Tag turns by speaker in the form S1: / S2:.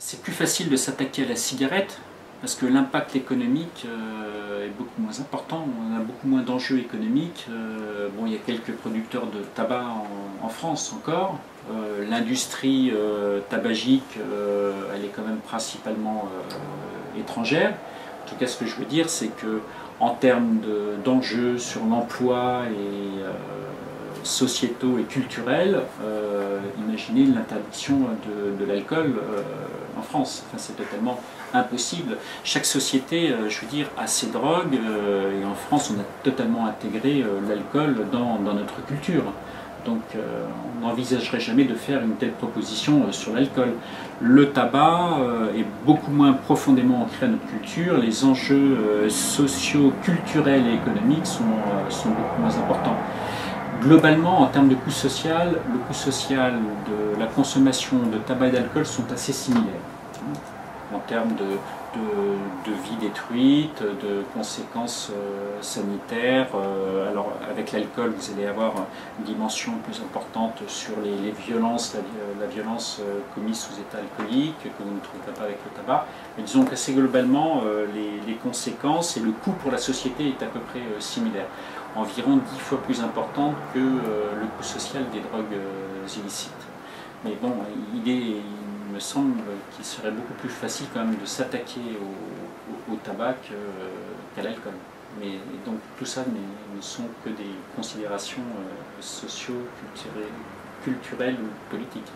S1: C'est plus facile de s'attaquer à la cigarette parce que l'impact économique est beaucoup moins important, on a beaucoup moins d'enjeux économiques. Bon, il y a quelques producteurs de tabac en France encore. L'industrie tabagique, elle est quand même principalement étrangère. En tout cas, ce que je veux dire, c'est que en termes d'enjeux sur l'emploi et sociétaux et culturels, imaginez l'interdiction de l'alcool en France. Enfin, c'est totalement impossible. Chaque société, je veux dire, a ses drogues, et en France, on a totalement intégré l'alcool dans notre culture. Donc on n'envisagerait jamais de faire une telle proposition sur l'alcool. Le tabac est beaucoup moins profondément ancré à notre culture, les enjeux sociaux, culturels et économiques sont beaucoup moins importants. Globalement, en termes de coût social, le coût social de la consommation de tabac et d'alcool sont assez similaires. En termes de vie détruite, de conséquences sanitaires. Alors avec l'alcool, vous allez avoir une dimension plus importante sur les violences, la violence commise sous état alcoolique, que vous ne trouverez pas avec le tabac. Mais disons qu'assez globalement, les conséquences et le coût pour la société est à peu près similaire. Environ 10 fois plus important que le coût social des drogues illicites. Mais bon, il me semble qu'il serait beaucoup plus facile quand même de s'attaquer au tabac qu'à l'alcool. Mais donc tout ça ne sont que des considérations socio-culturelles ou politiques.